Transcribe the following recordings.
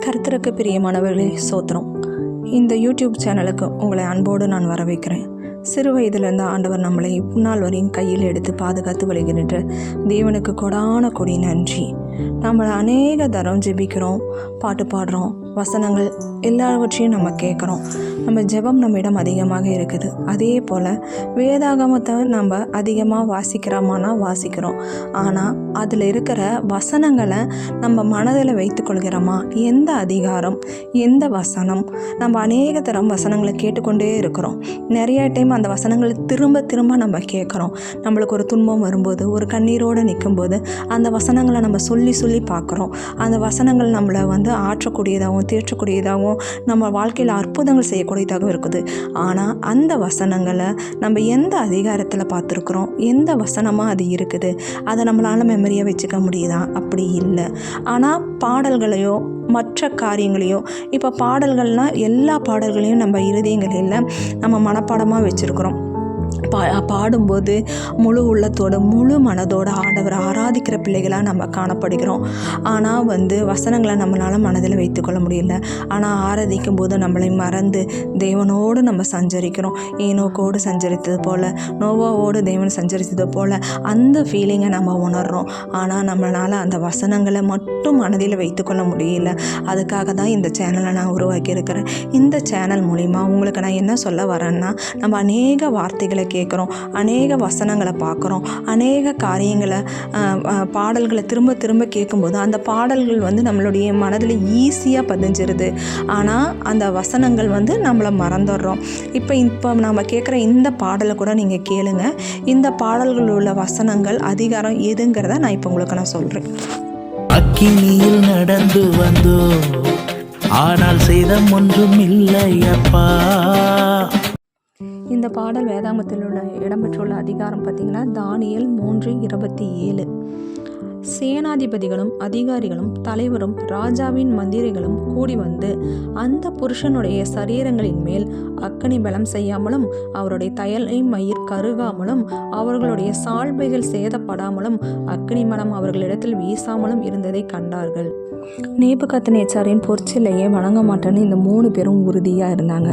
கர்த்தருக்கு பிரியமானவர்களே, ஸ்தோத்திரம். இந்த யூடியூப் சேனலுக்கு உங்களை அன்போடு நான் வரவேற்கிறேன். சிறு வயதிலிருந்து ஆண்டவர் நம்மளை இந்நாள் வரையும் கையில் எடுத்து பாதுகாத்து வருகின்ற தேவனுக்கு கொடான கொடி நன்றி. நம்ம அநேக தரம் ஜெபிக்கிறோம், பாட்டு பாடுறோம், வசனங்கள் எல்லாவற்றையும் நம்ம கேட்குறோம். நம்ம ஜெபம் நம்மிடம் அதிகமாக இருக்குது. அதே போல் வேதாகமத்தை நம்ம அதிகமாக வாசிக்கிறோமானா வாசிக்கிறோம். ஆனால் அதில் இருக்கிற வசனங்களை நம்ம மனதில் வைத்துக்கொள்கிறோமா? எந்த அதிகாரம், எந்த வசனம்? நம்ம அநேக தரம் வசனங்களை கேட்டுக்கொண்டே இருக்கிறோம். நிறைய டைம் அந்த வசனங்களை திரும்ப திரும்ப நம்ம கேட்குறோம். நம்மளுக்கு ஒரு துன்பம் வரும்போது, ஒரு கண்ணீரோடு நிற்கும்போது அந்த வசனங்களை நம்ம சொல்லி பார்க்குறோம். அந்த வசனங்கள் நம்மளை ஆற்றக்கூடியதாகவும் தேற்றக்கூடியதாகவும் நம்ம வாழ்க்கையில் அற்புதங்கள் செய்யக்கூடியதாகவும் இருக்குது. ஆனால் அந்த வசனங்களை நம்ம எந்த அதிகாரத்தில் பார்த்துருக்குறோம், எந்த வசனமாக அது இருக்குது, அதை நம்மளால் மெமரியாக வச்சுக்க முடியுதா? அப்படி இல்லை. ஆனால் பாடல்களையோ மற்ற காரியங்களையோ, இப்போ பாடல்கள்னால் எல்லா பாடல்களையும் நம்ம இருதயங்களில் நம்ம மனப்பாடமாக வச்சுருக்கிறோம். பாடும்போது முழு உள்ளத்தோடு முழு மனதோடு ஆண்டவரை ஆராதிக்கிற பிள்ளைகளாக நம்ம காணப்படுகிறோம். ஆனால் வசனங்களை நம்மளால் மனதில் வைத்துக்கொள்ள முடியல. ஆனால் ஆராதிக்கும் போது நம்மளை மறந்து தேவனோடு நம்ம சஞ்சரிக்கிறோம். ஏனோக்கோடு சஞ்சரித்தது போல், நோவாவோடு தேவன் சஞ்சரித்தது போல் அந்த ஃபீலிங்கை நம்ம உணர்கிறோம். ஆனால் நம்மளால் அந்த வசனங்களை மட்டும் மனதில் வைத்துக்கொள்ள முடியல. அதுக்காக தான் இந்த சேனலை நான் உருவாக்கியிருக்கிறேன். இந்த சேனல் மூலிமா உங்களுக்கு நான் என்ன சொல்ல வரேன்னா, நம்ம அநேக வார்த்தைகளை கேட்குறோம், அநேக வசனங்களை பார்க்குறோம், அநேக காரியங்களை பாடல்களை திரும்ப திரும்ப கேட்கும்போது அந்த பாடல்கள் நம்மளுடைய மனதில் ஈஸியாக பதிஞ்சிருது. ஆனால் அந்த வசனங்கள் நம்மளை மறந்துடுறோம். இப்போ நம்ம கேட்குற இந்த பாடலை கூட நீங்கள் கேளுங்க. இந்த பாடல்கள் உள்ள வசனங்கள் அதிகாரம் எதுங்கிறத நான் இப்போ உங்களுக்கு நான் சொல்கிறேன். அக்கினியில் நடந்து வந்தோ, ஆனால் சேதம் ஒன்றும் இல்லையப்பா. இந்த பாடல் வேதாகமத்தில் உள்ள இடம்பெற்றுள்ள அதிகாரம் பார்த்திங்கன்னா தானியேல் 3:27. சேனாதிபதிகளும் அதிகாரிகளும் தலைவரும் ராஜாவின் மந்திரிகளும் கூடி வந்து அந்த புருஷனுடைய சரீரங்களின் மேல் அக்கினி பலம் செய்யாமலும் அவருடைய தயலை மயிர் கருகாமலும் அவர்களுடைய சால்பைகள் சேதப்படாமலும் அக்கினி மனம் அவர்களிடத்தில் வீசாமலும் இருந்ததை கண்டார்கள். நேபுகாத்நேச்சாரின் பொற்சிலையை வணங்க மாட்டேன்னு இந்த 3 பேரும் உறுதியாக இருந்தாங்க.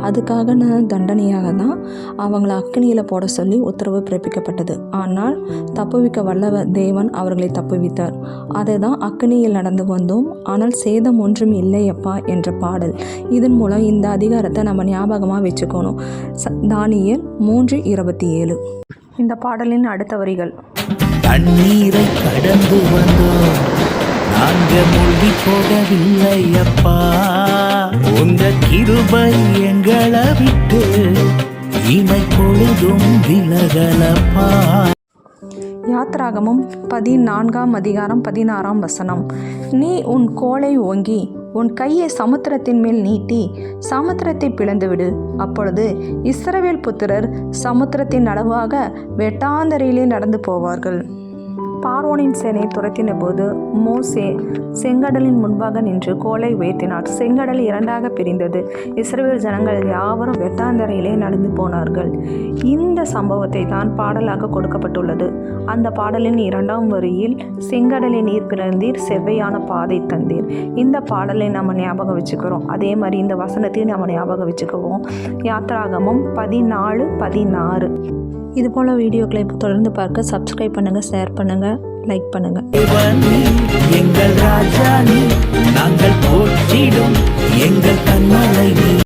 அதுக்காக தண்டனையாக தான் அவங்கள அக்கினியில் போட சொல்லி உத்தரவு பிறப்பிக்கப்பட்டது. ஆனால் தப்புவிக்க வல்ல தேவன் அவர்களை தப்புவித்தார். அதை தான் அக்கினியில் நடந்து வந்தோம், ஆனால் சேதம் ஒன்றும் இல்லையப்பா என்ற பாடல். இதன் மூலம் இந்த அதிகாரத்தை நம்ம ஞாபகமாக வச்சுக்கணும். தானியேல் 3:27. இந்த பாடலின் அடுத்த வரிகள்: தண்ணீரை கடந்து வந்தோம், நாங்க மூழ்கி போகவில்லை அப்பா, உங்க கிருபை எங்களை விட்டு இமை பொழுதும் விலகலப்பா. யாத்ராகமம் 14:16. நீ உன் கோலை ஓங்கி உன் கையை சமுத்திரத்தின் மேல் நீட்டி சமுத்திரத்தை பிளந்துவிடு. அப்பொழுது இஸ்ரவேல் புத்திரர் சமுத்திரத்தின் நடுவாக வெட்டாந்தரையிலே நடந்து போவார்கள். பார்வோனின் சேனை துரத்தின போது மோசே செங்கடலின் முன்பாக நின்று கோலை உயர்த்தினார். செங்கடல் 2ஆக பிரிந்தது. இஸ்ரவேல் ஜனங்கள் யாவரும் வெட்டாந்தரையிலே நடந்து போனார்கள். இந்த சம்பவத்தை தான் பாடலாக கொடுக்கப்பட்டுள்ளது. அந்த பாடலின் 2ஆம் வரியில் செங்கடலை நீர் பிளந்தீர், செவ்வையான பாதை தந்தீர். இந்த பாடலை நம்ம ஞாபகம் வச்சுக்கிறோம். அதே மாதிரி இந்த வசனத்தையும் நம்ம ஞாபகம் வச்சுக்குவோம். யாத்ராகமம் 14:16. இது போல் வீடியோக்களை தொடர்ந்து பார்க்க சப்ஸ்கிரைப் பண்ணுங்கள், ஷேர் பண்ணுங்கள், லைக் பண்ணுங்கள். எங்கள் ராஜா நீ, நாங்கள் போற்றிடும் எங்கள்